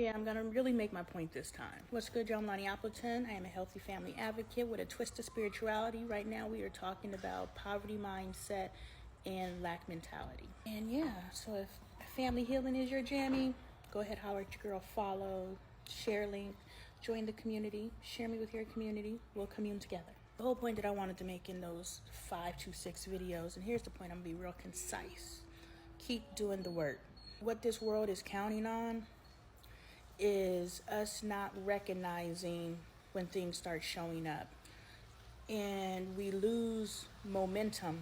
yeah, I'm gonna really make my point this time. What's good, y'all? I'm Lonnie Appleton. I am a healthy family advocate with a twist of spirituality. Right now we are talking about poverty mindset and lack mentality. And yeah, so if family healing is your jammy, go ahead, holler at your girl, follow, share link, join the community, share me with your community, we'll commune together. The whole point that I wanted to make in those 5 to 6 videos, and here's the point, I'm gonna be real concise. Keep doing the work. What this world is counting on is us not recognizing when things start showing up. And we lose momentum.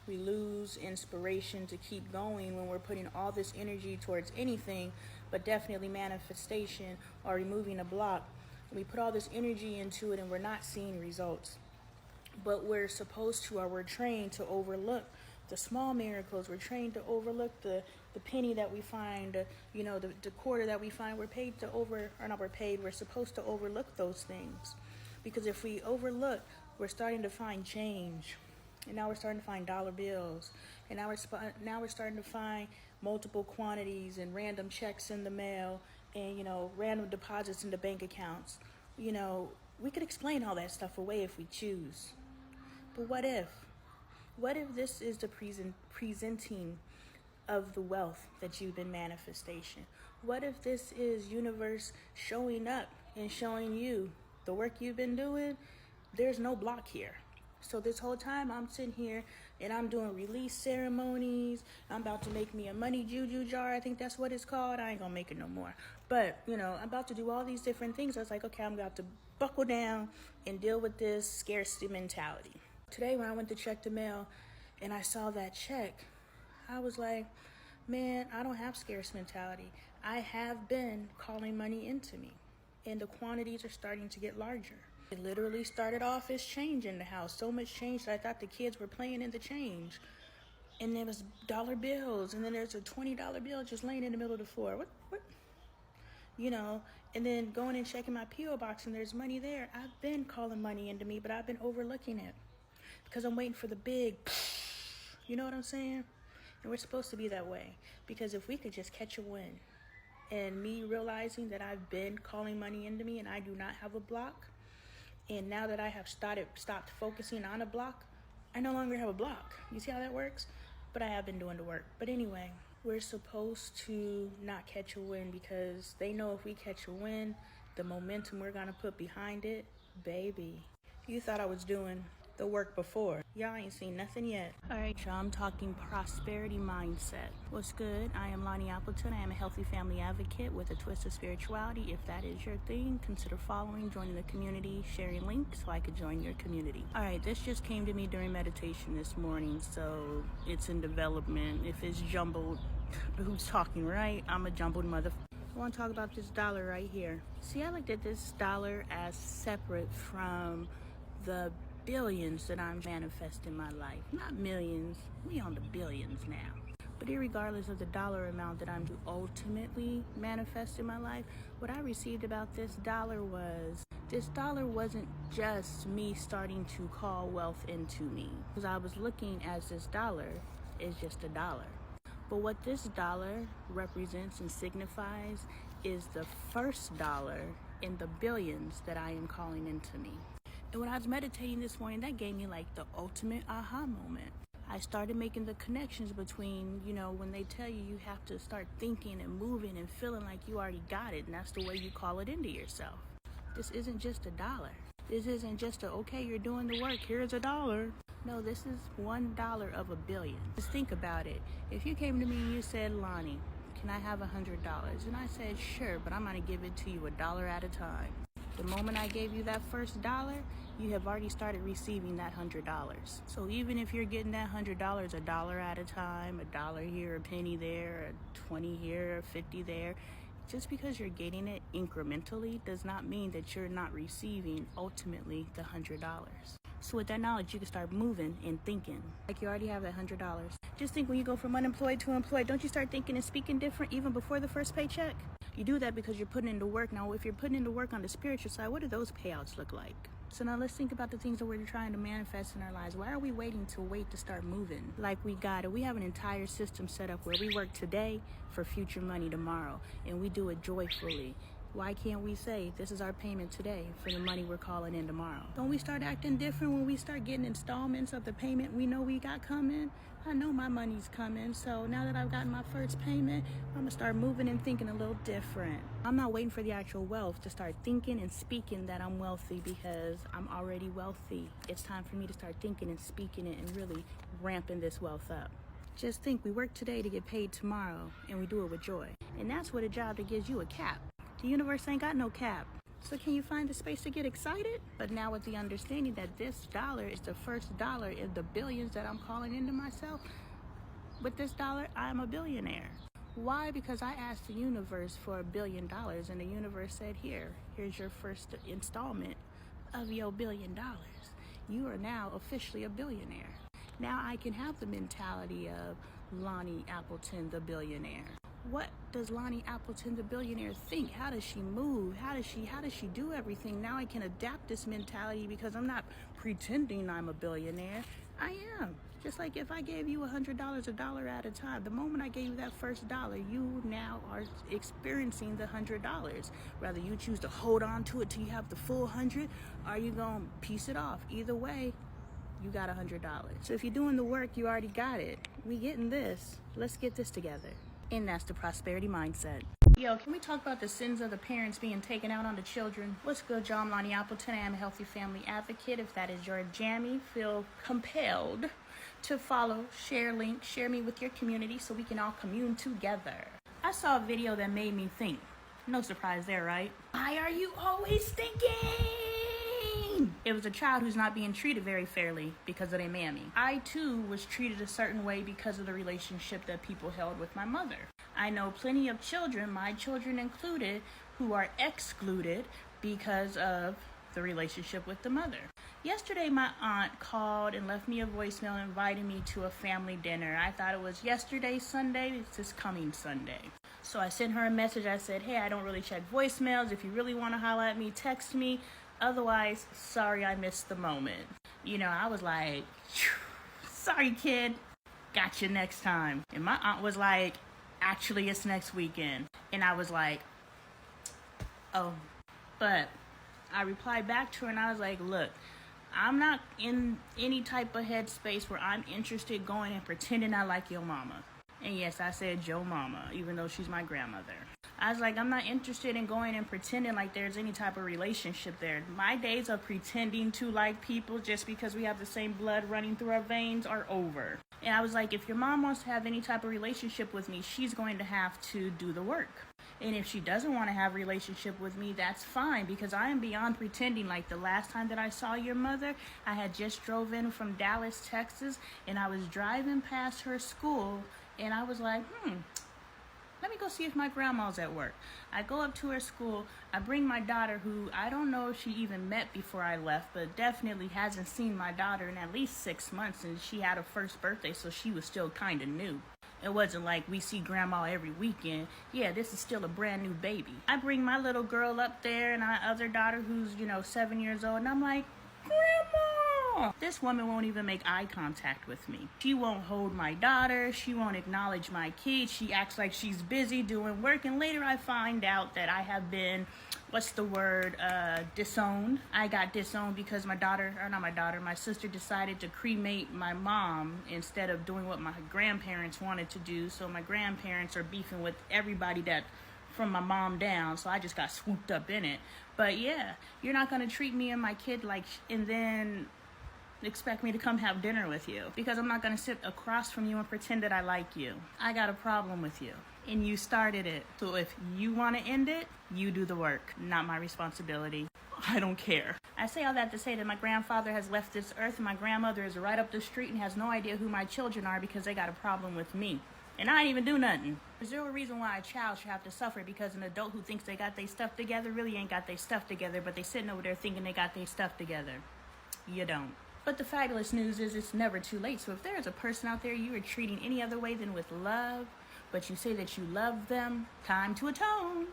We lose inspiration to keep going when we're putting all this energy towards anything, but definitely manifestation or removing a block. We put all this energy into it and we're not seeing results. But we're supposed to, or we're trained to overlook the small miracles. We're trained to overlook the penny that we find, the quarter that we find. We're supposed to overlook those things. Because if we overlook, we're starting to find change. And now we're starting to find dollar bills. And now we're starting to find multiple quantities and random checks in the mail and, random deposits into bank accounts. We could explain all that stuff away if we choose. But what if? What if this is the presenting of the wealth that you've been manifestation? What if this is universe showing up and showing you the work you've been doing? There's no block here. So this whole time I'm sitting here and I'm doing release ceremonies. I'm about to make me a money juju jar. I think that's what it's called. I ain't gonna make it no more. But, I'm about to do all these different things. I was like, okay, I'm about to buckle down and deal with this scarcity mentality. Today when I went to check the mail and I saw that check, I was like, man, I don't have scarce mentality. I have been calling money into me and the quantities are starting to get larger. It literally started off as change in the house. So much change that I thought the kids were playing in the change. And there was dollar bills. And then there's a $20 bill just laying in the middle of the floor. What? And then going and checking my P.O. box and there's money there. I've been calling money into me, but I've been overlooking it. Because I'm waiting for the big, you know what I'm saying? And we're supposed to be that way. Because if we could just catch a win. And me realizing that I've been calling money into me and I do not have a block. And now that I have stopped focusing on a block, I no longer have a block. You see how that works? But I have been doing the work. But anyway, we're supposed to not catch a win because they know if we catch a win, the momentum we're going to put behind it, baby. You thought I was doing the work before. Y'all ain't seen nothing yet. All right, y'all, I'm talking prosperity mindset. What's good? I am Lonnie Appleton. I am a healthy family advocate with a twist of spirituality. If that is your thing, consider following, joining the community, sharing links so I could join your community. All right, this just came to me during meditation this morning, so it's in development. If it's jumbled, who's talking, right? I'm a jumbled mother. I want to talk about this dollar right here. See, I looked at this dollar as separate from the billions that I'm manifesting in my life. Not millions, we on the billions now. But irregardless of the dollar amount that I'm to ultimately manifest in my life, what I received about this dollar wasn't just me starting to call wealth into me. Because I was looking as this dollar is just a dollar. But what this dollar represents and signifies is the first dollar in the billions that I am calling into me. And when I was meditating this morning, that gave me like the ultimate aha moment. I started making the connections between, when they tell you have to start thinking and moving and feeling like you already got it. And that's the way you call it into yourself. This isn't just a dollar. This isn't just okay, you're doing the work, here's $1. No, this is $1 of a billion. Just think about it. If you came to me and you said, Lonnie, can I have $100? And I said, sure, but I'm going to give it to you $1 at a time. The moment I gave you that first $1, you have already started receiving that $100. So even if you're getting that $100 $1 at a time, $1 here, a penny there, a 20 here, a 50 there, just because you're getting it incrementally does not mean that you're not receiving ultimately the $100. So with that knowledge, you can start moving and thinking like you already have that $100. Just think when you go from unemployed to employed, don't you start thinking and speaking different even before the first paycheck? You do that because you're putting into work. Now, if you're putting into work on the spiritual side, what do those payouts look like? So now let's think about the things that we're trying to manifest in our lives. Why are we waiting to start moving? Like we got it. We have an entire system set up where we work today for future money tomorrow, and we do it joyfully. Why can't we say this is our payment today for the money we're calling in tomorrow? Don't we start acting different when we start getting installments of the payment we know we got coming? I know my money's coming, so now that I've gotten my first payment, I'm gonna start moving and thinking a little different. I'm not waiting for the actual wealth to start thinking and speaking that I'm wealthy because I'm already wealthy. It's time for me to start thinking and speaking it and really ramping this wealth up. Just think, we work today to get paid tomorrow, and we do it with joy. And that's what a job that gives you a cap. The universe ain't got no cap. So can you find the space to get excited? But now with the understanding that this dollar is the first dollar in the billions that I'm calling into myself, with this dollar, I'm a billionaire. Why? Because I asked the universe for $1 billion, and the universe said, here's your first installment of your $1 billion. You are now officially a billionaire. Now I can have the mentality of Lonnie Appleton, the billionaire. What does Lonnie Appleton, the billionaire, think? How does she move? How does she do everything? Now I can adapt this mentality because I'm not pretending I'm a billionaire. I am. Just like if I gave you $100 a dollar at a time, the moment I gave you that first dollar, you now are experiencing the $100. Whether you choose to hold on to it till you have the full 100, or you gonna piece it off. Either way, you got $100. So if you're doing the work, you already got it. We getting this. Let's get this together. And that's the prosperity mindset. Yo, can we talk about the sins of the parents being taken out on the children? What's good, y'all? I'm Lonnie Appleton. I am a healthy family advocate. If that is your jammy, feel compelled to follow, share link, share me with your community so we can all commune together. I saw a video that made me think. No surprise there, right? Why are you always thinking? It was a child who's not being treated very fairly because of their mammy. I too was treated a certain way because of the relationship that people held with my mother. I know plenty of children, my children included, who are excluded because of the relationship with the mother. Yesterday, my aunt called and left me a voicemail inviting me to a family dinner. I thought it was yesterday, Sunday. It's this coming Sunday. So I sent her a message. I said, hey, I don't really check voicemails. If you really want to holler at me, text me. Otherwise, sorry I missed the moment. You know, I was like, sorry, kid. Got you next time. And my aunt was like, actually, it's next weekend. And I was like, oh. But I replied back to her and I was like, look, I'm not in any type of headspace where I'm interested going and pretending I like your mama. And yes, I said your mama, even though she's my grandmother. I was like, I'm not interested in going and pretending like there's any type of relationship there. My days of pretending to like people just because we have the same blood running through our veins are over. And I was like, if your mom wants to have any type of relationship with me, she's going to have to do the work. And if she doesn't want to have a relationship with me, that's fine, because I am beyond pretending. Like the last time that I saw your mother, I had just drove in from Dallas, Texas, and I was driving past her school, and I was like, let me go see if my grandma's at work. I go up to her school. I bring my daughter, who I don't know if she even met before I left, but definitely hasn't seen my daughter in at least 6 months, and she had her first birthday, so she was still kind of new. It wasn't like we see grandma every weekend. Yeah, this is still a brand new baby. I bring my little girl up there and my other daughter who's, 7 years old, and I'm like, Grandma! This woman won't even make eye contact with me. She won't hold my daughter. She won't acknowledge my kids. She acts like she's busy doing work, and later I find out that I have been, disowned. I got disowned because my sister decided to cremate my mom instead of doing what my grandparents wanted to do. So my grandparents are beefing with everybody that from my mom down, so I just got swooped up in it. But yeah, you're not going to treat me and my kid and then expect me to come have dinner with you, because I'm not going to sit across from you and pretend that I like you. I got a problem with you, and you started it. So if you want to end it, you do the work. Not my responsibility. I don't care. I say all that to say that my grandfather has left this earth, and my grandmother is right up the street and has no idea who my children are because they got a problem with me. And I didn't even do nothing. There's no reason why a child should have to suffer because an adult who thinks they got their stuff together really ain't got their stuff together, but they sitting over there thinking they got their stuff together. You don't. But the fabulous news is it's never too late. So if there is a person out there you are treating any other way than with love, but you say that you love them, time to atone.